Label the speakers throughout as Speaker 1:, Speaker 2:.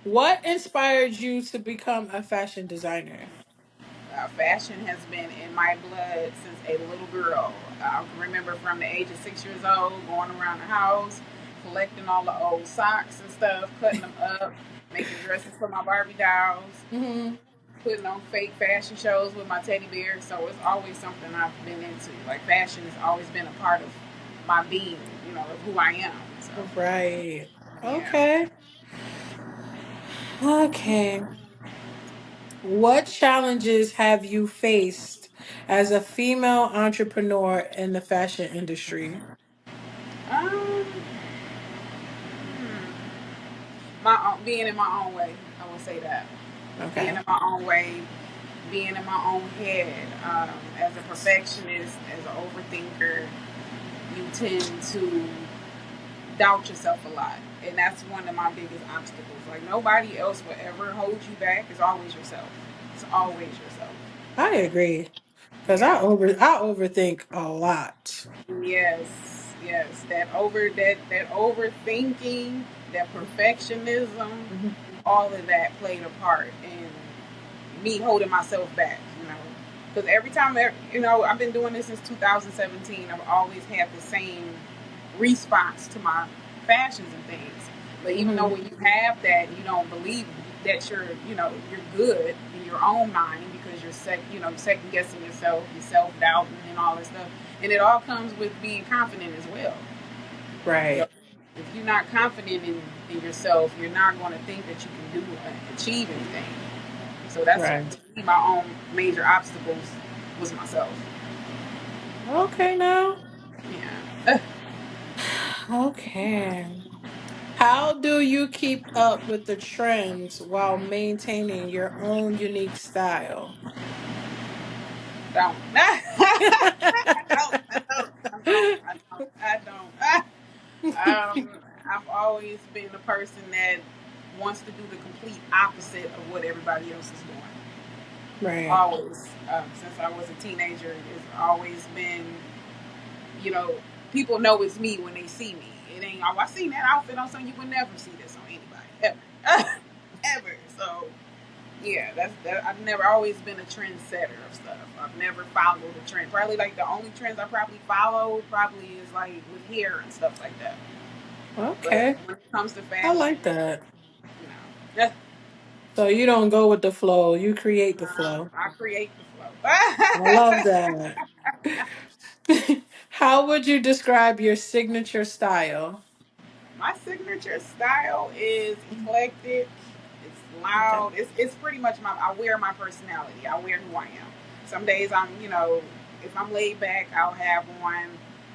Speaker 1: What inspired you to become a fashion designer?
Speaker 2: Fashion has been in my blood since a little girl. I can remember from the age of 6 years old going around the house, collecting all the old socks and stuff, cutting them up, making dresses for my Barbie dolls,
Speaker 1: Hmm.
Speaker 2: putting on fake fashion shows with my teddy bears. So it's always something I've been into. Like fashion has always been a part of my being, of who I am. So
Speaker 1: Right.
Speaker 2: yeah.
Speaker 1: Okay. Okay. What challenges have you faced as a female entrepreneur in the fashion industry?
Speaker 2: Um, being in my own way, I would say that. Being
Speaker 1: Okay.
Speaker 2: in my own way, being in my own head. As a perfectionist, as an overthinker, you tend to doubt yourself a lot. And that's one of my biggest obstacles. Like, nobody else will ever hold you back. It's always yourself. It's always yourself.
Speaker 1: I agree. Because
Speaker 2: Yeah.
Speaker 1: I overthink a lot.
Speaker 2: Yes. Yes. That overthinking, that perfectionism,
Speaker 1: Mhm.
Speaker 2: all of that played a part in me holding myself back, because every time, I've been doing this since 2017. I've always had the same response to my fashions and things. But even though
Speaker 1: Mhm.
Speaker 2: when you have that, you don't believe that you're good in your own mind, because you're second guessing yourself, you're self doubting and all this stuff, and it all comes with being confident as well. So
Speaker 1: Right.
Speaker 2: if you're not confident in yourself, you're not going to think that you can achieve anything. So that's,
Speaker 1: Right.
Speaker 2: to me, my own major obstacles was myself.
Speaker 1: Okay, now.
Speaker 2: Yeah.
Speaker 1: Okay. How do you keep up with the trends while maintaining your own unique style?
Speaker 2: Don't. I don't. I've always been a person that wants to do the complete opposite of what everybody else is doing.
Speaker 1: Right.
Speaker 2: Always. Since I was a teenager, it's always been, you know, people know it's me when they see me. It ain't, oh, I seen that outfit on something. You would never see this on anybody. Ever. Ever. So, yeah, that's that. I've never always been a trendsetter of stuff. I've never followed a trend. Probably like the only trends I probably followed probably is like with hair and stuff like that. But
Speaker 1: Okay.
Speaker 2: when it comes to
Speaker 1: I
Speaker 2: fashion,
Speaker 1: like that.
Speaker 2: yeah,
Speaker 1: So you don't go with the flow, you create the flow.
Speaker 2: I create the
Speaker 1: I love
Speaker 2: flow.
Speaker 1: that. How would you describe your signature style?
Speaker 2: My signature style is eclectic. It's
Speaker 1: Okay.
Speaker 2: loud. It's pretty much I wear my personality. I wear who I am. Some days if I'm laid back, I'll have on.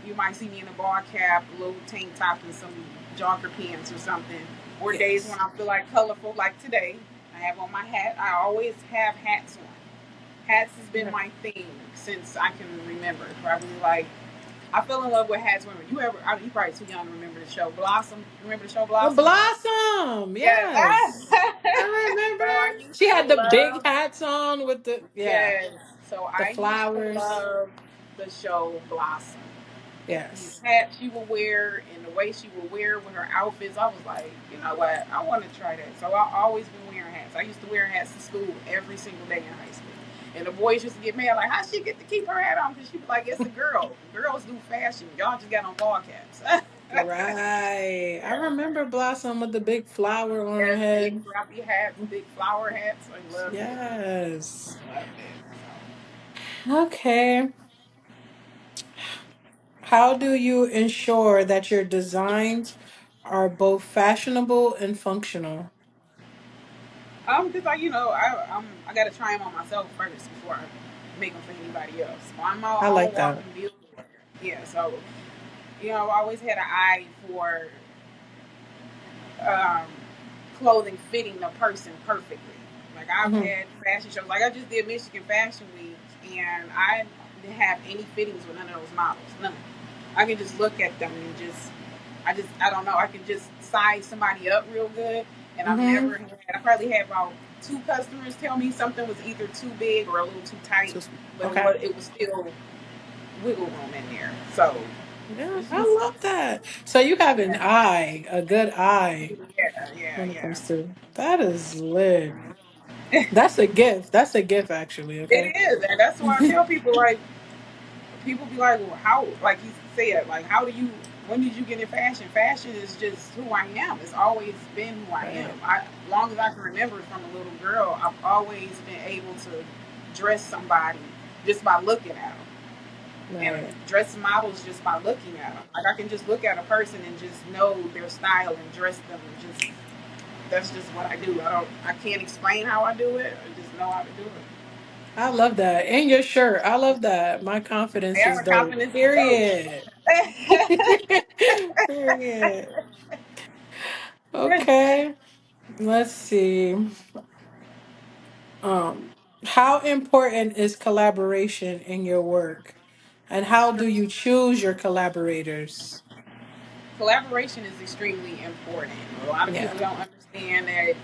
Speaker 2: You might see me in a ball cap, a little tank top, and some jogger pants or something. Or days when
Speaker 1: Yes.
Speaker 2: I feel like colorful, like today. I have on my hat. I always have hats on. Hats has been
Speaker 1: Okay.
Speaker 2: my thing since I can remember. Probably like I fell in love with hats women. You probably too young to remember the show Blossom. Remember the show
Speaker 1: The
Speaker 2: Blossom?
Speaker 1: Blossom.
Speaker 2: Yes.
Speaker 1: Yes. I
Speaker 2: So I
Speaker 1: remember.
Speaker 2: used
Speaker 1: She
Speaker 2: to
Speaker 1: had the big
Speaker 2: love,
Speaker 1: hats on with the, yeah,
Speaker 2: yes. So
Speaker 1: the
Speaker 2: I used to
Speaker 1: flowers.
Speaker 2: love the show Blossom. These
Speaker 1: Yes.
Speaker 2: hats she would wear and the way she would wear with her outfits, I was like, you know what? I want to try that. So I always been wearing hats. I used to wear hats to school every single day in high school. And the boys used to get mad, like, how she get to keep her hat on? Because she was like, it's a girl. Girls do fashion. Y'all just got on ball caps.
Speaker 1: Right. I
Speaker 2: Yeah.
Speaker 1: remember Blossom with the big flower on her
Speaker 2: Yes, big
Speaker 1: head.
Speaker 2: floppy hats, big flower hats. I loved it.
Speaker 1: Yes.
Speaker 2: Loved it.
Speaker 1: Okay. How do you ensure that your designs are both fashionable and functional?
Speaker 2: Because I gotta try them on myself first before I make them for anybody else. So I'm
Speaker 1: I
Speaker 2: my own
Speaker 1: like that.
Speaker 2: walking billboard. Yeah, so I've always had an eye for um, clothing fitting the person perfectly. Like I've
Speaker 1: Hmm.
Speaker 2: had fashion shows. Like I just did Michigan Fashion Week, and I didn't have any fittings with none of those models. None. I can just look at them and I don't know. I can just size somebody up real good, and I've
Speaker 1: Hmm.
Speaker 2: never had. I probably had about two customers tell me something was either too big or a little too tight, but
Speaker 1: Okay.
Speaker 2: it was still wiggle room in there. So
Speaker 1: Yeah,
Speaker 2: It's
Speaker 1: I
Speaker 2: just,
Speaker 1: love that. So you have an
Speaker 2: yeah,
Speaker 1: eye, a good eye
Speaker 2: yeah,
Speaker 1: when it
Speaker 2: yeah.
Speaker 1: comes to that is lit. That's a gift. That's a gift actually, okay?
Speaker 2: It is, and that's why I tell people, like, people be like, well, how, like you said, like, how do you, when did you get in fashion? Fashion is just who I am. It's always been who I am.
Speaker 1: Right.
Speaker 2: As long as I can remember from a little girl, I've always been able to dress somebody just by looking at them. And
Speaker 1: Right.
Speaker 2: dress models just by looking at them. Like, I can just look at a person and just know their style and dress them. And just, that's just what I do. I can't explain how I do it. I just know how to do it.
Speaker 1: I love that. And your shirt. I love that. My confidence
Speaker 2: Yeah,
Speaker 1: is
Speaker 2: my
Speaker 1: dope.
Speaker 2: confidence is dope.
Speaker 1: Period. Period. Okay. Let's see. Um, how important is collaboration in your work? And how do you choose your collaborators?
Speaker 2: Collaboration is extremely important. A lot of
Speaker 1: Yeah.
Speaker 2: people don't understand that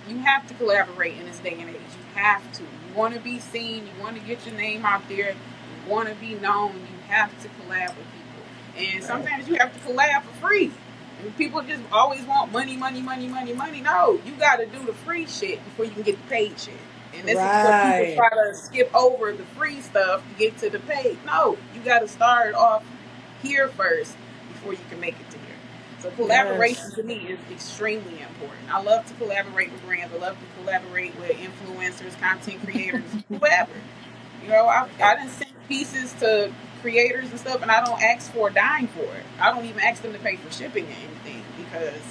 Speaker 2: you have to collaborate in this day and age. You have to. You want to be seen. You want to get your name out there. You want to be known. You have to collab with people. And
Speaker 1: Right.
Speaker 2: sometimes you have to collab for free. And people just always want money, money, money, money, money. No, you got to do the free shit before you can get the paid shit. And this is what people
Speaker 1: Right.
Speaker 2: try to skip over the free stuff to get to the paid. No, you got to start off here first before you can make it to here. So collaboration
Speaker 1: Yes.
Speaker 2: to me is extremely important. I love to collaborate with brands. I love to collaborate with influencers, content creators, whoever. You know, I didn't send pieces to creators and stuff, and I don't ask for a dime for it. I don't even ask them to pay for shipping or anything because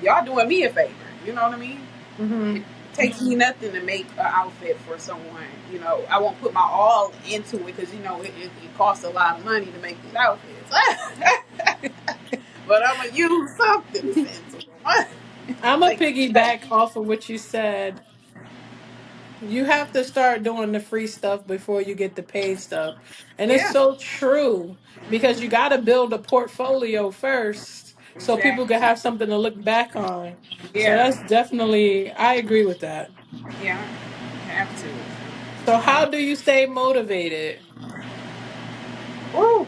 Speaker 2: y'all doing me a favor. You know what I mean? It
Speaker 1: Hmm.
Speaker 2: takes me nothing to make an outfit for someone. You know, I won't put my all into it because it costs a lot of money to make these outfits. But I'm gonna use something to send to them.
Speaker 1: I'm a
Speaker 2: Take that.
Speaker 1: piggyback off of what you said. You have to start doing the free stuff before you get the paid stuff. And it's
Speaker 2: Yeah.
Speaker 1: so true because you got to build a portfolio first so people can
Speaker 2: Exactly.
Speaker 1: have something to look back on. So
Speaker 2: Yeah.
Speaker 1: that's definitely, I agree with that.
Speaker 2: Yeah. You have to.
Speaker 1: So,
Speaker 2: You
Speaker 1: how
Speaker 2: have
Speaker 1: do you stay motivated?
Speaker 2: to. Ooh.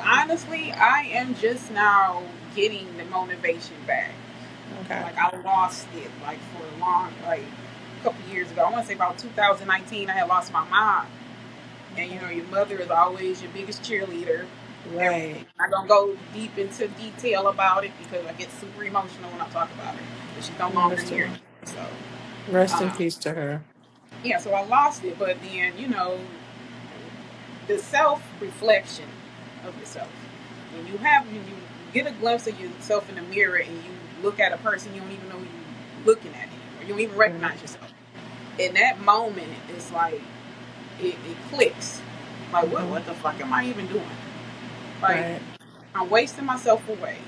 Speaker 2: Honestly, I am just now getting the motivation back.
Speaker 1: Okay.
Speaker 2: Like, I lost it like for a long, like a couple years ago. I want to say about 2019. I had lost my mom. And you know,
Speaker 1: Okay.
Speaker 2: your mother is always your biggest cheerleader. Everything.
Speaker 1: Right.
Speaker 2: I'm not gonna go deep into detail about it because I get super emotional when I talk about her. But she's no longer here.
Speaker 1: Understood.
Speaker 2: So,
Speaker 1: Rest in
Speaker 2: um,
Speaker 1: peace to her.
Speaker 2: yeah. So I lost it, but then the self reflection of yourself. When you get a glimpse of yourself in the mirror and you look at a person you don't even know who you're looking at anymore. You don't even
Speaker 1: Right.
Speaker 2: recognize yourself. In that moment, it's like it clicks. Like,
Speaker 1: Hmm.
Speaker 2: what the fuck am I even doing? Like,
Speaker 1: Right.
Speaker 2: I'm wasting myself away.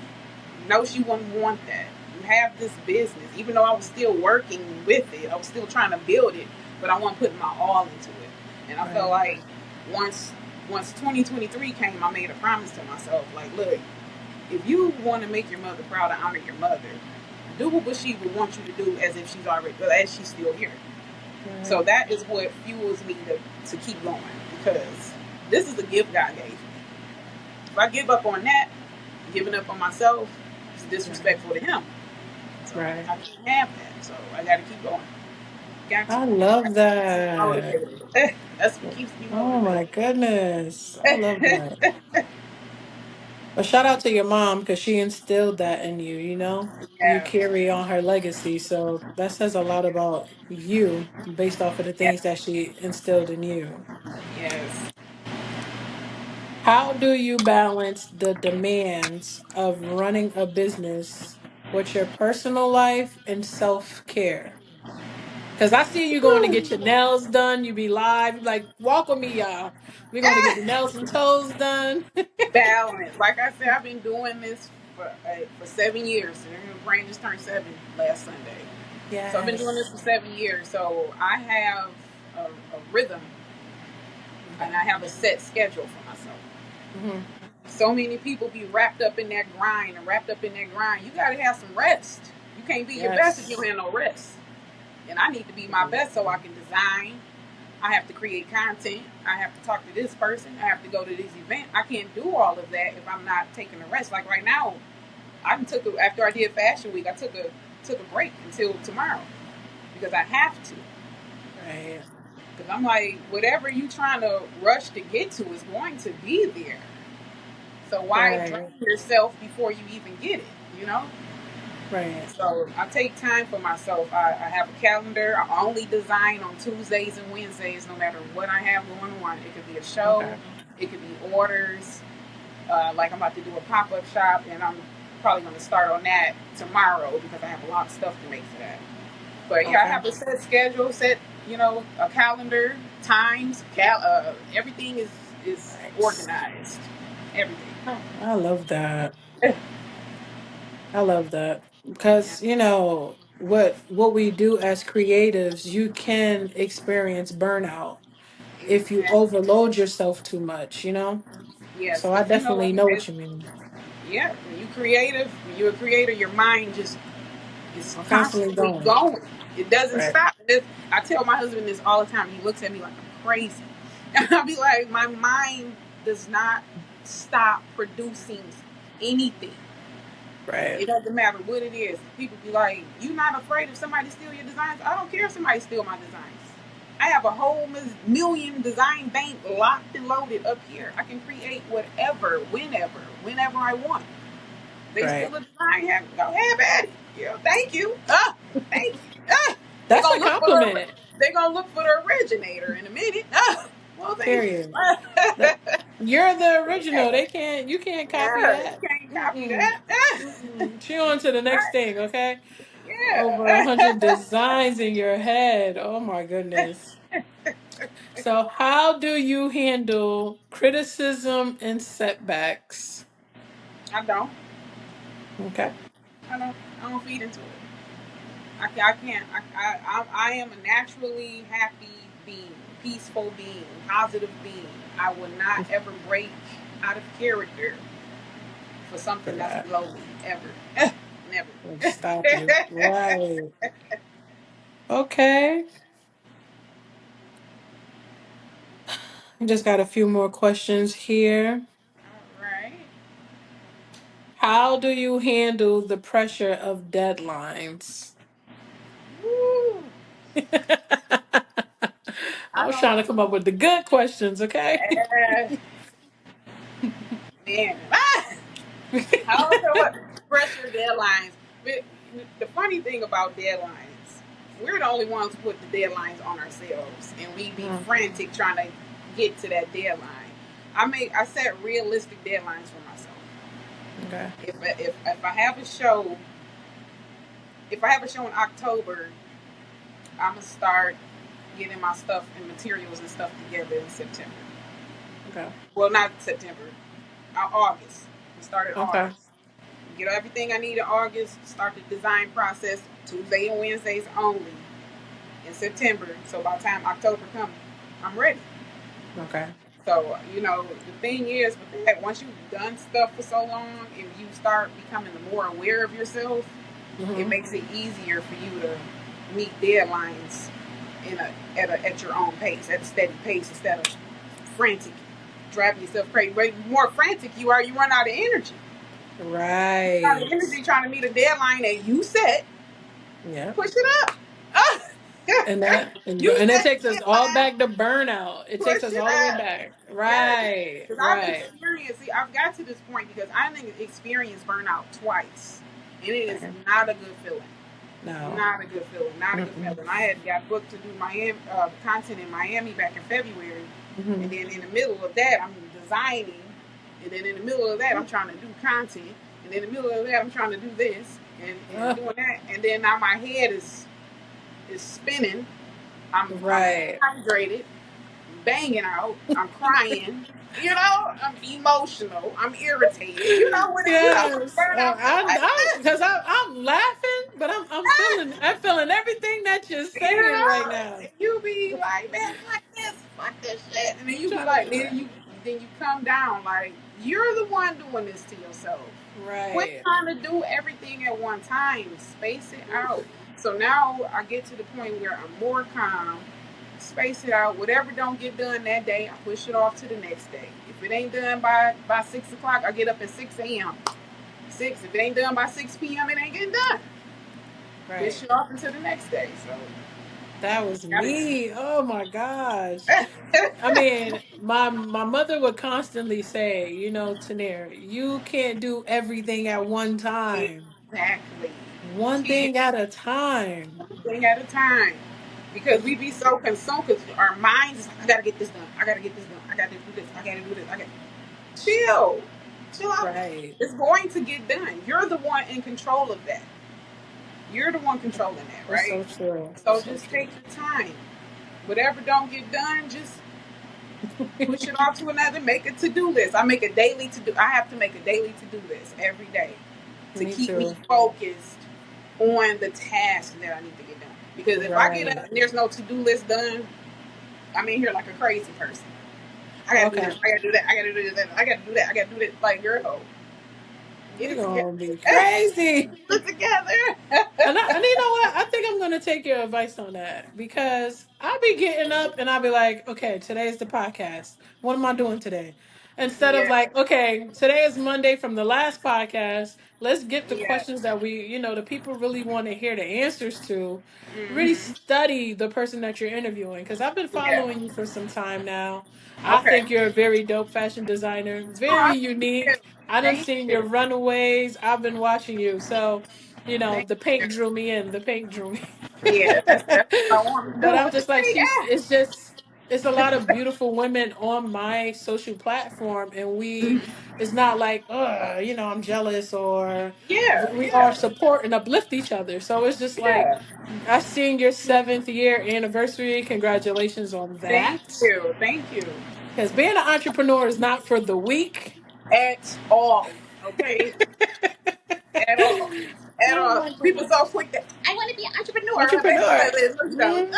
Speaker 2: No, she wouldn't want that. You have this business, even though I was still working with it, I was still trying to build it, but I wasn't putting my all into it. And I felt
Speaker 1: Right.
Speaker 2: like once once 2023 came, I made a promise to myself, like, look, if you want to make your mother proud and honor your mother, do what she would want you to do as if she's already, as she's still here. So
Speaker 1: Right.
Speaker 2: that is what fuels me to keep going because this is a gift God gave me. If I give up on that, giving up on myself, it's
Speaker 1: Right.
Speaker 2: disrespectful to him. So
Speaker 1: Right.
Speaker 2: I can't have that. So I got to keep going. Got to.
Speaker 1: I love
Speaker 2: That's what keeps me
Speaker 1: that.
Speaker 2: motivated. That's what keeps me
Speaker 1: Oh
Speaker 2: motivated.
Speaker 1: my goodness. I love that. But shout out to your mom because she instilled that in you, you know? You
Speaker 2: Yeah.
Speaker 1: carry on her legacy. So that says a lot about you based off of the
Speaker 2: Yeah.
Speaker 1: things that she instilled in you.
Speaker 2: Yes.
Speaker 1: How do you balance the demands of running a business with your personal life and self care? Because I see you going to get your nails done. You be live. You be like, walk with me, y'all. We're going to get the nails and toes done.
Speaker 2: Balance. Like I said, I've been doing this for 7 years. And her brain just turned 7 last Sunday. So I've been doing this
Speaker 1: Yes.
Speaker 2: for 7 years. So I have a rhythm
Speaker 1: Okay.
Speaker 2: and I have a set schedule for myself.
Speaker 1: Hmm.
Speaker 2: So many people be wrapped up in that grind and wrapped up in that grind. You got to have some rest. You can't be your best if you
Speaker 1: Yes.
Speaker 2: don't have no rest. And I need to be my best so I
Speaker 1: Mhm.
Speaker 2: can design, I have to create content. I have to talk to this person. I have to go to this event. I can't do all of that if I'm not taking a rest. Like right now, after I did Fashion Week, I took a break until tomorrow because I have to.
Speaker 1: Right.
Speaker 2: Because I'm like, whatever you trying to rush to get to is going to be there. So why drain
Speaker 1: Right.
Speaker 2: yourself before you even get it? You know.
Speaker 1: Right.
Speaker 2: So I take time for myself. I have a calendar. I only design on Tuesdays and Wednesdays, no matter what I have going on. It could be a show,
Speaker 1: Okay.
Speaker 2: it could be orders. Like I'm about to do a pop up shop, and I'm probably going to start on that tomorrow because I have a lot of stuff to make for that. But yeah, I
Speaker 1: Okay.
Speaker 2: have a set schedule, a calendar, times, everything is
Speaker 1: Nice.
Speaker 2: organized. Everything.
Speaker 1: I love that.
Speaker 2: Yeah.
Speaker 1: I love that because what we do as creatives, you can experience burnout if you
Speaker 2: Exactly.
Speaker 1: overload yourself too much.
Speaker 2: Yes,
Speaker 1: So I
Speaker 2: because
Speaker 1: definitely know what you mean.
Speaker 2: yeah, when you're a creator, your mind just is
Speaker 1: I'm constantly
Speaker 2: constantly
Speaker 1: going.
Speaker 2: going. It doesn't
Speaker 1: Right.
Speaker 2: stop. I tell my husband this all the time. He looks at me like I'm crazy. And I'll be like, my mind does not stop producing anything.
Speaker 1: Right.
Speaker 2: It doesn't matter what it is. People be like, "You not afraid if somebody steal your designs?" I don't care if somebody steal my designs. I have a whole million design bank locked and loaded up here. I can create whatever, whenever I want. They
Speaker 1: Right.
Speaker 2: steal a design, go have at it. Thank you. Thank you. They
Speaker 1: That's
Speaker 2: gonna
Speaker 1: a
Speaker 2: look for the
Speaker 1: compliment.
Speaker 2: they gonna look for the originator in a minute. Well, thank you.
Speaker 1: Period. That you're the original. You can't copy
Speaker 2: Yeah,
Speaker 1: that.
Speaker 2: you can't copy
Speaker 1: Mm-mm.
Speaker 2: that.
Speaker 1: Mm-mm. She on to the next thing, okay? Over a
Speaker 2: Yeah.
Speaker 1: hundred designs in your head. Oh my goodness. So how do you handle criticism and setbacks?
Speaker 2: I don't.
Speaker 1: Okay.
Speaker 2: I don't feed into it. I can't. I am a naturally happy being, peaceful being, positive being. I will not ever break out of character for
Speaker 1: For
Speaker 2: something that's
Speaker 1: that.
Speaker 2: below me, ever.
Speaker 1: Would
Speaker 2: Never.
Speaker 1: stop you. Right. Okay. I just got a few more questions here.
Speaker 2: All right.
Speaker 1: How do you handle the pressure of deadlines?
Speaker 2: Woo.
Speaker 1: I
Speaker 2: I
Speaker 1: was trying
Speaker 2: don't.
Speaker 1: to come up with the good questions, okay?
Speaker 2: Uh, man. I don't know what pressure deadlines. But the funny thing about deadlines, we're the only ones who put the deadlines on ourselves, and we be
Speaker 1: Mm,
Speaker 2: frantic trying to get to that deadline. I set realistic deadlines for myself.
Speaker 1: okay.
Speaker 2: If I have a show, if I have a show in October, I'm gonna start getting my stuff and materials and stuff together in September.
Speaker 1: Okay.
Speaker 2: Well, not September, August. We started
Speaker 1: Okay.
Speaker 2: August. Get everything I need in August. Start the design process Tuesday and Wednesdays only in September. So by the time October comes, I'm ready.
Speaker 1: Okay.
Speaker 2: So the thing is with that, once you've done stuff for so long and you start becoming more aware of yourself, it
Speaker 1: Hmm.
Speaker 2: makes it easier for you to meet deadlines at your own pace, at a steady pace, instead of frantic, driving yourself crazy. The more frantic you are, you run out of energy. You run out of
Speaker 1: Right.
Speaker 2: energy trying to meet a deadline that you set.
Speaker 1: Yeah.
Speaker 2: Push it up. Ah!
Speaker 1: And that and,
Speaker 2: You
Speaker 1: and it
Speaker 2: set
Speaker 1: takes
Speaker 2: the
Speaker 1: us all
Speaker 2: deadline.
Speaker 1: back to burnout. It takes
Speaker 2: Push
Speaker 1: us
Speaker 2: it
Speaker 1: all the way
Speaker 2: up.
Speaker 1: back.
Speaker 2: Yes.
Speaker 1: Right.
Speaker 2: Because
Speaker 1: Right.
Speaker 2: I've got to this point because I didn't experience burnout twice. And it is
Speaker 1: Okay.
Speaker 2: not a good feeling.
Speaker 1: No.
Speaker 2: Not a good feeling. Not a good
Speaker 1: Mm-mm.
Speaker 2: feeling. I had got booked to do Miami content in Miami back in February, and
Speaker 1: Hmm.
Speaker 2: then in the middle of that, I'm designing, and then in the middle of that, I'm trying to do content, and in the middle of that, I'm trying to do this and
Speaker 1: Uh,
Speaker 2: doing that, and then now my head is spinning. I'm
Speaker 1: right.
Speaker 2: dehydrated, banging out. I'm crying. I'm emotional. I'm irritated.
Speaker 1: Yes.
Speaker 2: Burnout feel like.
Speaker 1: Because I'm laughing, but I'm feeling everything that you're saying right now.
Speaker 2: And you be like, man, fuck this shit, and then you be
Speaker 1: Trying to
Speaker 2: like,
Speaker 1: be like,
Speaker 2: then you come down like you're the one doing this to yourself. Quit
Speaker 1: right.
Speaker 2: trying to do everything at one time. Space it out. So now I get to the point where I'm more calm. space it out. Whatever don't get done that day, I push it off to the next day. If it ain't done by 6 o'clock, I get up at 6 a.m. Six. If it ain't done by 6 p.m., it ain't getting done. Push
Speaker 1: Right.
Speaker 2: it off into the next day. So
Speaker 1: That was
Speaker 2: gotta
Speaker 1: me. Oh my gosh. I mean, my mother would constantly say, you know, Tanir, you can't do everything at one time.
Speaker 2: exactly.
Speaker 1: One
Speaker 2: You can't
Speaker 1: thing at a time.
Speaker 2: one thing at a time. Because we be so consumed because our minds is like, I gotta get this done. I gotta get this done. I gotta do this. I gotta do this. I gotta chill. Chill out.
Speaker 1: Right.
Speaker 2: It's going to get done. You're the one in control of that. You're the one controlling that,
Speaker 1: It's
Speaker 2: right?
Speaker 1: so true.
Speaker 2: So
Speaker 1: So
Speaker 2: just
Speaker 1: true.
Speaker 2: take your time. Whatever don't get done, just push it off to another. Make a to-do list. I make a daily to-do. I have to make a daily to-do list every day to
Speaker 1: Me
Speaker 2: keep me
Speaker 1: too.
Speaker 2: focused on the task that I need to get done. Because if I get
Speaker 1: Right.
Speaker 2: up and there's no to-do list done, I'm in here like a crazy person. I gotta do this.
Speaker 1: Okay.
Speaker 2: I gotta do that. I gotta do this. I gotta do that. I gotta do that. Like, girl, get
Speaker 1: You're
Speaker 2: it together.
Speaker 1: gonna be crazy.
Speaker 2: Get it together.
Speaker 1: And you know what? I think I'm gonna take your advice on that because I'll be getting up and I'll be like, okay, today's the podcast. What am I doing today? Instead of
Speaker 2: Yeah,
Speaker 1: like, okay, today is Monday from the last podcast. Let's get the
Speaker 2: yeah.
Speaker 1: questions that the people really want to hear the answers to. Really
Speaker 2: Mm-hmm.
Speaker 1: study the person that you're interviewing because I've been
Speaker 2: Yeah.
Speaker 1: following you for some time now. I
Speaker 2: Okay.
Speaker 1: think you're a very dope fashion designer, very
Speaker 2: Oh, thank you.
Speaker 1: unique. I done
Speaker 2: Thank
Speaker 1: seen
Speaker 2: you.
Speaker 1: your runaways. I've been watching you. So
Speaker 2: Thank
Speaker 1: the
Speaker 2: you.
Speaker 1: pink drew me in. The pink drew me.
Speaker 2: Yeah, that's what I want to
Speaker 1: But
Speaker 2: do
Speaker 1: I'm
Speaker 2: with the
Speaker 1: just like,
Speaker 2: thing.
Speaker 1: it's a lot of beautiful women on my social platform, and
Speaker 2: Mhm.
Speaker 1: it's not like, I'm jealous or
Speaker 2: Yeah,
Speaker 1: we are
Speaker 2: yeah,
Speaker 1: support and uplift each other. So it's just like,
Speaker 2: yeah.
Speaker 1: I seen your 7th year anniversary. Congratulations on
Speaker 2: Thank
Speaker 1: that.
Speaker 2: you. Thank you.
Speaker 1: Because being an entrepreneur is not for the weak.
Speaker 2: At all. Okay? At all. At
Speaker 1: Oh
Speaker 2: all.
Speaker 1: my
Speaker 2: People
Speaker 1: goodness.
Speaker 2: so quick that I want to be an entrepreneur.
Speaker 1: Entrepreneur.
Speaker 2: Baby, look, you know,
Speaker 1: Mm.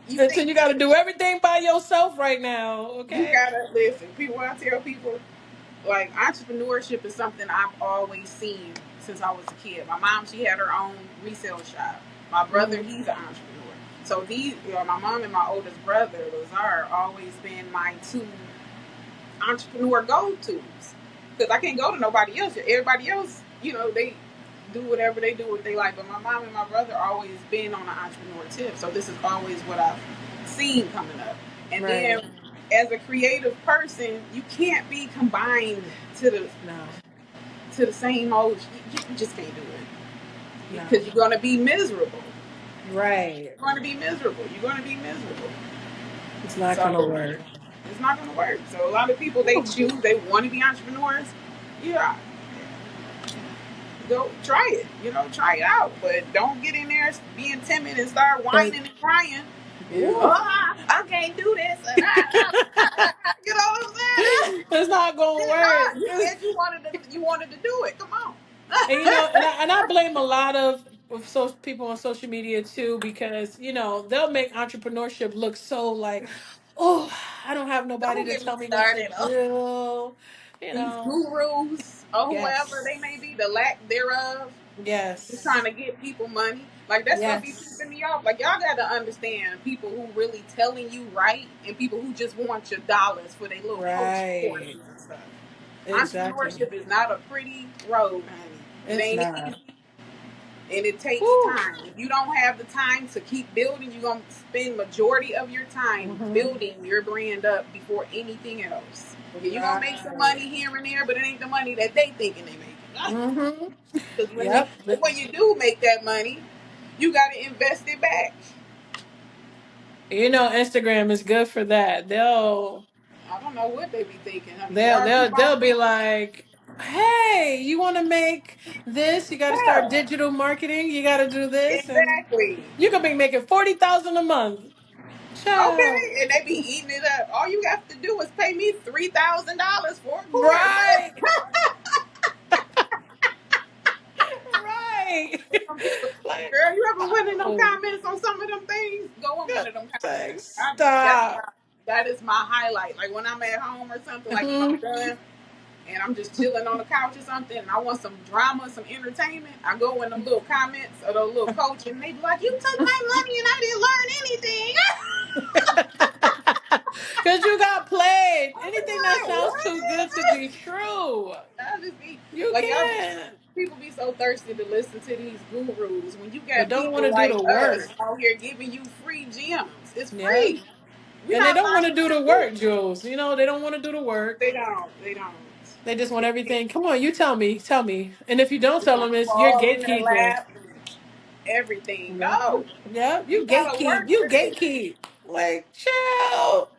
Speaker 2: you
Speaker 1: And so
Speaker 2: think
Speaker 1: you got to do everything by yourself right now,
Speaker 2: you
Speaker 1: okay?
Speaker 2: gotta listen. People, when I tell people, like, entrepreneurship is something I've always seen since I was a kid. My mom, she had her own resale shop. My brother,
Speaker 1: Hmm.
Speaker 2: he's an entrepreneur. So my mom and my oldest brother, Lazar, always been my two entrepreneur go-tos. Because I can't go to nobody else. Everybody else, they do whatever they do what they like. But my mom and my brother always been on an entrepreneur tip. So this is always what I've seen coming up. And then
Speaker 1: Right.
Speaker 2: as a creative person, you can't be combined to the
Speaker 1: No.
Speaker 2: to the same old. You just can't do it because
Speaker 1: No.
Speaker 2: you're gonna be miserable.
Speaker 1: Right.
Speaker 2: You're gonna be miserable. You're gonna be miserable.
Speaker 1: It's not
Speaker 2: So
Speaker 1: gonna work.
Speaker 2: it's not gonna work. So a lot of people they
Speaker 1: Ooh.
Speaker 2: choose they want to be entrepreneurs. Yeah, go try it. Try it out, but don't get in there being timid and start
Speaker 1: But
Speaker 2: whining and crying.
Speaker 1: ooh.
Speaker 2: I can't do this. You know what I'm saying?
Speaker 1: It's not gonna
Speaker 2: It's hard. You
Speaker 1: work.
Speaker 2: said you wanted to do it. Come on.
Speaker 1: And I blame a lot of people on social media too because they'll make entrepreneurship look so like, oh, I don't have nobody
Speaker 2: Don't
Speaker 1: to
Speaker 2: get me
Speaker 1: tell me what to
Speaker 2: started.
Speaker 1: do. You
Speaker 2: These
Speaker 1: know.
Speaker 2: gurus or whoever they may
Speaker 1: Yes.
Speaker 2: be, the lack thereof, just trying
Speaker 1: Yes.
Speaker 2: to get people money. Like that stuff be
Speaker 1: Yes.
Speaker 2: pissing me off. Like y'all got to understand people who really telling you right and people who just want your dollars for their little coaching courses
Speaker 1: Right.
Speaker 2: and stuff.
Speaker 1: Exactly.
Speaker 2: Entrepreneurship is not a pretty road, honey. It
Speaker 1: It's
Speaker 2: ain't
Speaker 1: not.
Speaker 2: easy and it takes
Speaker 1: Whew.
Speaker 2: time. If you don't have the time to keep building, you're gonna spend majority of your time
Speaker 1: Hmm.
Speaker 2: building your brand up before anything else. Yeah, you're gonna make some
Speaker 1: Right.
Speaker 2: money here and there, but it ain't the money that they thinking they making.
Speaker 1: Hmm.
Speaker 2: Because
Speaker 1: Yep.
Speaker 2: when you do make that money, you gotta invest it back.
Speaker 1: Instagram is good for that.
Speaker 2: I don't know what they be thinking, honey.
Speaker 1: They'll
Speaker 2: More
Speaker 1: they'll
Speaker 2: people
Speaker 1: they'll be like, "Hey, you want to make this? You got to start
Speaker 2: yeah,
Speaker 1: digital marketing. You got to do this, and
Speaker 2: exactly.
Speaker 1: you could be making 40,000 a month." Child,
Speaker 2: Okay, and they be eating it up. All you have to do is pay me $3,000 for a course.
Speaker 1: right, right.
Speaker 2: Some people,
Speaker 1: Like,
Speaker 2: girl, you ever went in them
Speaker 1: oh,
Speaker 2: comments on some of them things? Go in one
Speaker 1: God,
Speaker 2: of them
Speaker 1: like,
Speaker 2: comments. That is
Speaker 1: stop.
Speaker 2: that is my highlight. Like when I'm at home or something, like if I'm
Speaker 1: Hmm.
Speaker 2: done. and I'm just chilling on the couch or something, and I want some drama, some entertainment, I go in them little comments or those little coaching, and they be like, "You took my money and I didn't learn anything."
Speaker 1: Because you got played.
Speaker 2: I
Speaker 1: Anything that
Speaker 2: be like,
Speaker 1: sounds too good to
Speaker 2: "What?"
Speaker 1: be true.
Speaker 2: I just be
Speaker 1: You
Speaker 2: like, y'all.
Speaker 1: can't.
Speaker 2: People be so thirsty to listen to these gurus when you
Speaker 1: But
Speaker 2: got
Speaker 1: don't want
Speaker 2: people
Speaker 1: to do
Speaker 2: like
Speaker 1: the
Speaker 2: us
Speaker 1: work.
Speaker 2: out here giving you free gems. It's
Speaker 1: Yeah.
Speaker 2: free. We're
Speaker 1: And they
Speaker 2: not
Speaker 1: don't want to
Speaker 2: learning
Speaker 1: do the
Speaker 2: from you.
Speaker 1: work, Jules. You know, they don't want to do the work.
Speaker 2: They don't. They don't.
Speaker 1: They just want everything. Come on, you tell me. Tell me. And if you don't
Speaker 2: They
Speaker 1: tell
Speaker 2: want
Speaker 1: them,
Speaker 2: to
Speaker 1: it's you're
Speaker 2: fall in their
Speaker 1: gatekeeping.
Speaker 2: lap and everything.
Speaker 1: Yeah.
Speaker 2: No,
Speaker 1: Yeah.
Speaker 2: you
Speaker 1: You
Speaker 2: gotta
Speaker 1: gatekeep.
Speaker 2: work
Speaker 1: You
Speaker 2: for this.
Speaker 1: gatekeep. Like, chill.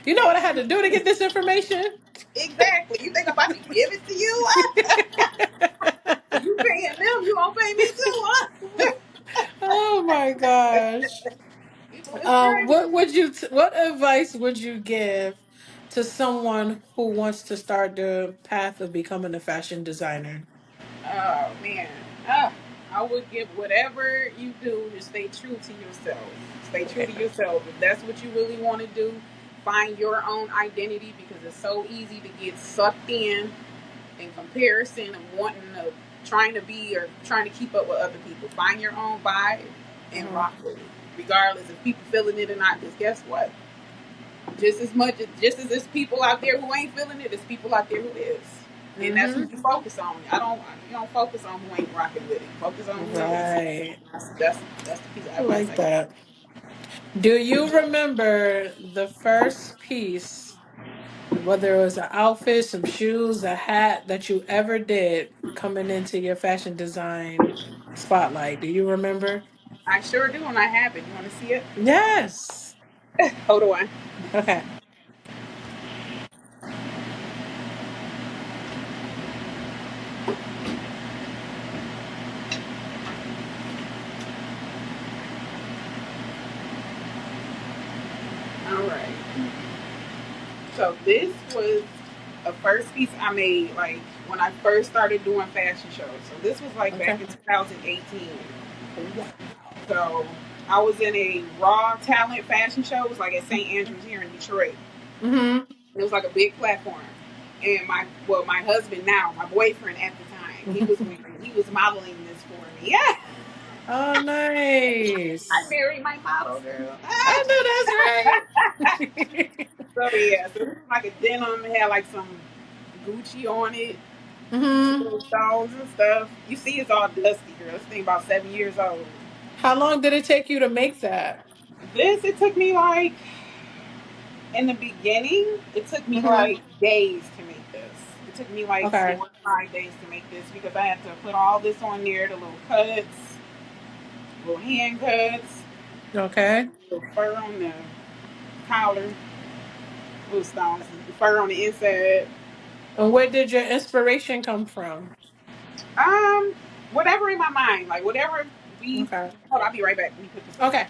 Speaker 1: You know what I had to do to get this information?
Speaker 2: Exactly. You think I'm about to give it to you? You paying them, you gonna pay me too, huh?
Speaker 1: Oh my gosh.
Speaker 2: People is crazy.
Speaker 1: What advice would you give to someone who wants to start the path of becoming a fashion designer?
Speaker 2: Oh man. Ah, I would give whatever you do, just stay true to yourself. Stay true to
Speaker 1: Yeah.
Speaker 2: yourself. If that's what you really want to do, find your own identity because it's so easy to get sucked in comparison and wanting to trying to be or trying to keep up with other people. Find your own vibe and
Speaker 1: Hmm.
Speaker 2: rock with it. Regardless if people feeling it or not. Because guess what? Just as there's people out there who ain't feeling it, there's people out there who is. And that's who
Speaker 1: Hmm.
Speaker 2: you focus on. You don't focus on who ain't rocking with it. Focus on who is.
Speaker 1: Right.
Speaker 2: That's the piece of
Speaker 1: I
Speaker 2: advice
Speaker 1: like
Speaker 2: I give.
Speaker 1: that. Do you remember the first piece, whether it was an outfit, some shoes, a hat that you ever did coming into your fashion design spotlight? Do you remember?
Speaker 2: I sure do and I have it. You wanna see it?
Speaker 1: Yes.
Speaker 2: Hold on.
Speaker 1: Okay.
Speaker 2: Alright. So this was a first piece I made like when I first started doing fashion shows. So this was like back
Speaker 1: Okay.
Speaker 2: in 2018.
Speaker 1: Wow.
Speaker 2: So I was in a raw talent fashion show. It was like at St. Andrews here in Detroit.
Speaker 1: Mm-hmm.
Speaker 2: It was like a big platform. And my husband now, my boyfriend at the time, he was modeling this for me. Yeah.
Speaker 1: Oh,
Speaker 2: I
Speaker 1: nice.
Speaker 2: married my model girl.
Speaker 1: I know that's right.
Speaker 2: So yeah, so it was like a denim, it had like some Gucci on it,
Speaker 1: Hmm.
Speaker 2: little stones and stuff. You see it's all dusty, girl. This thing about 7 years old.
Speaker 1: How long did it take you to make that?
Speaker 2: This it took me like in the beginning, it took me
Speaker 1: Hmm.
Speaker 2: like days to make this. It took me like
Speaker 1: Okay.
Speaker 2: 4 or 5 days to make this because I had to put all this on there, the little cuts, little hand cuts,
Speaker 1: Okay.
Speaker 2: little fur on the collar, little stones, the fur on the inside.
Speaker 1: And where did your inspiration come from?
Speaker 2: Um, whatever in my mind, like whatever we.
Speaker 1: Okay.
Speaker 2: Hold on, I'll be right back. Let me put this
Speaker 1: Okay.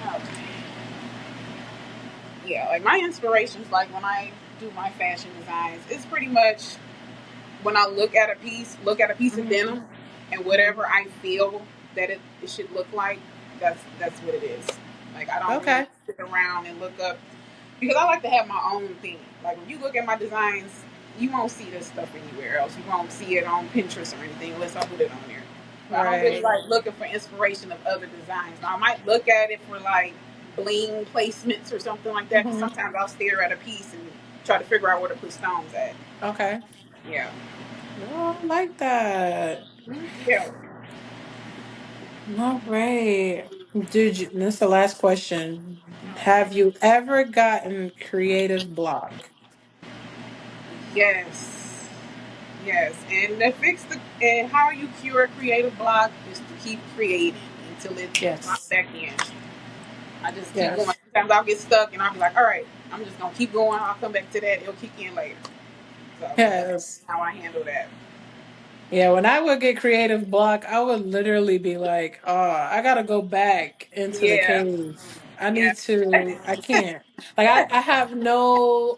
Speaker 2: on. Okay. Yeah, like my inspirations, like when I do my fashion designs, it's pretty much when I look at a piece of
Speaker 1: Hmm.
Speaker 2: denim, and
Speaker 1: Hmm.
Speaker 2: whatever I feel that it should look like, that's what it is. Like I don't really
Speaker 1: Okay.
Speaker 2: sit around and look up because I like to have my own thing. Like when you look at my designs, you won't see this stuff anywhere else. You won't see it on Pinterest or anything unless I put it on there. But I don't really
Speaker 1: Right.
Speaker 2: like looking for inspiration of other designs. Now I might look at it for like bling placements or something like that. Because
Speaker 1: Hmm.
Speaker 2: sometimes I'll stare at a piece and try to figure out where to put stones at.
Speaker 1: Okay.
Speaker 2: Yeah.
Speaker 1: Oh, I like that.
Speaker 2: Yeah.
Speaker 1: All right. This is the last question. Have you ever gotten creative block?
Speaker 2: Yes. Yes. And to fix the and how you cure a creative block is to keep creating until it pops
Speaker 1: Yes.
Speaker 2: back in. I just keep going.
Speaker 1: Yes.
Speaker 2: Sometimes I'll get stuck and I'll be like, all right, I'm just gonna keep going. I'll come back to that. It'll kick in later. So that's
Speaker 1: Yes.
Speaker 2: how I handle that.
Speaker 1: Yeah, when I would get creative block, I would literally be like, oh, I gotta go back into the
Speaker 2: Yeah.
Speaker 1: cave. I
Speaker 2: Yeah.
Speaker 1: need to. I can't. Like I have no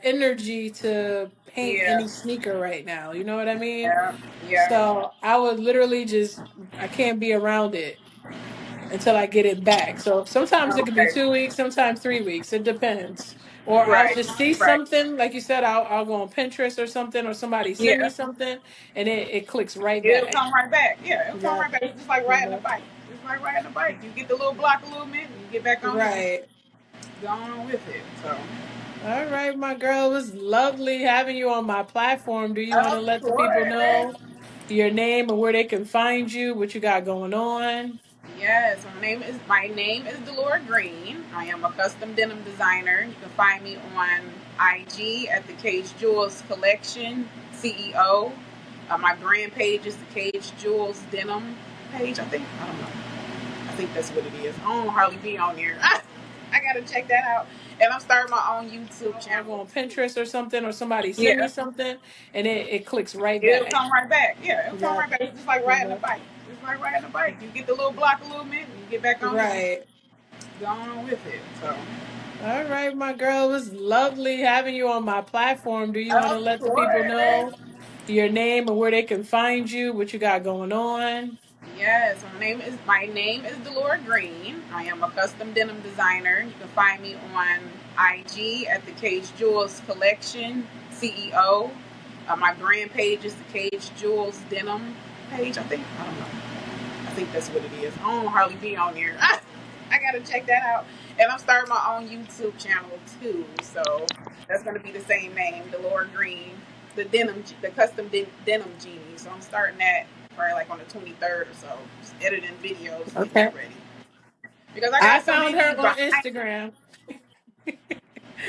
Speaker 1: energy to paint
Speaker 2: Yeah.
Speaker 1: any sneaker right now. You know what I mean?
Speaker 2: Yeah. Yeah.
Speaker 1: So I would literally just I can't be around it until I get it back. So sometimes it could be
Speaker 2: Okay.
Speaker 1: 2 weeks, sometimes 3 weeks. It depends. Or I'll
Speaker 2: Right.
Speaker 1: just see
Speaker 2: Right.
Speaker 1: something, like you said, I'll go on Pinterest or something, or somebody send me
Speaker 2: Yeah.
Speaker 1: something, and it clicks right
Speaker 2: It'll
Speaker 1: back.
Speaker 2: come right back. Yeah, it'll come
Speaker 1: Yeah.
Speaker 2: right back. It's just like riding a
Speaker 1: Mhm.
Speaker 2: bike. It's like riding a bike. You get the little block a little bit, and you get back on it, and
Speaker 1: Right.
Speaker 2: go on with it. So,
Speaker 1: All right, my girl. It was lovely having you on my platform. Do you want to
Speaker 2: of
Speaker 1: let the people
Speaker 2: course.
Speaker 1: know your name and where they can find you, what you got going on?
Speaker 2: Yes, my name is Delora Green. I am a custom denim designer. You can find me on IG at the Juelz Collection CEO. My brand page is the Juelz Denim page. I don't know. I think that's what it is. I don't hardly be on there. I gotta check that out. And I'm starting my own YouTube
Speaker 1: I'll go
Speaker 2: channel
Speaker 1: on
Speaker 2: too.
Speaker 1: Pinterest or something, or somebody send me
Speaker 2: Yeah,
Speaker 1: something, and it clicks right
Speaker 2: it'll
Speaker 1: back.
Speaker 2: come right back. Yeah, it'll come
Speaker 1: Yeah.
Speaker 2: right back. It's just like riding a
Speaker 1: Mhm.
Speaker 2: bike. It's like riding a bike. You get the little block a little bit, and you get back on it, and
Speaker 1: Right.
Speaker 2: go on with it. So,
Speaker 1: All right, my girl. It was lovely having you on my platform. Do you want to
Speaker 2: of
Speaker 1: let the people
Speaker 2: course.
Speaker 1: know your name and where they can find you, what you got going on?
Speaker 2: Yes, my name is Delora Green. I am a custom denim designer. You can find me on IG at the Juelz Collection CEO. My brand page is the Juelz Denim page. I don't know. I think that's what it is. I don't hardly be on there. I gotta check that out. And I'm starting my own YouTube channel too. So that's gonna be the same name, Delora Green, the custom denim genie. So I'm starting that probably like on the 23rd or so. Just editing videos, getting
Speaker 1: Okay.
Speaker 2: that ready. Because I
Speaker 1: I
Speaker 2: got so
Speaker 1: found
Speaker 2: many
Speaker 1: her on
Speaker 2: behind.
Speaker 1: Instagram.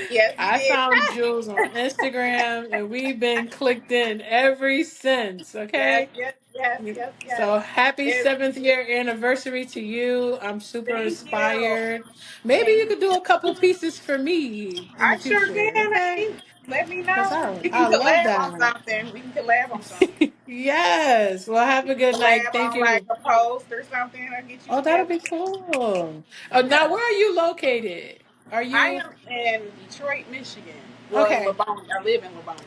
Speaker 2: Yes, you
Speaker 1: I
Speaker 2: did.
Speaker 1: found Jules on Instagram, and we've been clicked in ever since.
Speaker 2: Yes,
Speaker 1: Okay.
Speaker 2: yes, yes, yes, yes.
Speaker 1: So happy
Speaker 2: It,
Speaker 1: 7th year anniversary to you. I'm super
Speaker 2: thank you.
Speaker 1: inspired. Maybe
Speaker 2: Thank
Speaker 1: you
Speaker 2: you.
Speaker 1: could do a couple pieces for me in the
Speaker 2: I sure
Speaker 1: future.
Speaker 2: can,
Speaker 1: Okay.
Speaker 2: honey. Let me
Speaker 1: Because
Speaker 2: know. We can
Speaker 1: I love
Speaker 2: collab on
Speaker 1: that.
Speaker 2: something. We can collab on something.
Speaker 1: Yes. Well, have
Speaker 2: We
Speaker 1: a
Speaker 2: can
Speaker 1: good night.
Speaker 2: collab
Speaker 1: Thank
Speaker 2: on like
Speaker 1: you.
Speaker 2: a post or something. I'll get you
Speaker 1: Oh, that'll
Speaker 2: together.
Speaker 1: be cool. Oh, now where are you located? Are
Speaker 2: I
Speaker 1: you
Speaker 2: am in Detroit, Michigan. Well, in
Speaker 1: okay?
Speaker 2: Livonia. I live in Livonia,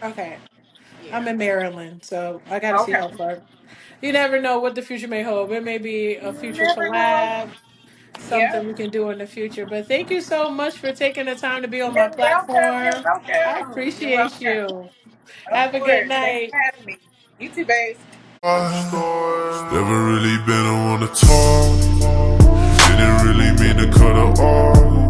Speaker 2: but
Speaker 1: Okay. I'm
Speaker 2: yeah.
Speaker 1: in Maryland, so I got to see
Speaker 2: Okay.
Speaker 1: how far. You never know what the future may hold. It may be a
Speaker 2: You
Speaker 1: future
Speaker 2: never know.
Speaker 1: collab,
Speaker 2: Yeah.
Speaker 1: something we can do in the future. But thank you so much for taking the time to be on my
Speaker 2: You're welcome. You're
Speaker 1: platform. I
Speaker 2: welcome. You're
Speaker 1: appreciate
Speaker 2: welcome.
Speaker 1: you.
Speaker 2: Of
Speaker 1: Have a good
Speaker 2: course. Thanks
Speaker 1: night.
Speaker 2: for having me. You too, babes.
Speaker 3: Never really been on the talk. Didn't really mean to cut her off.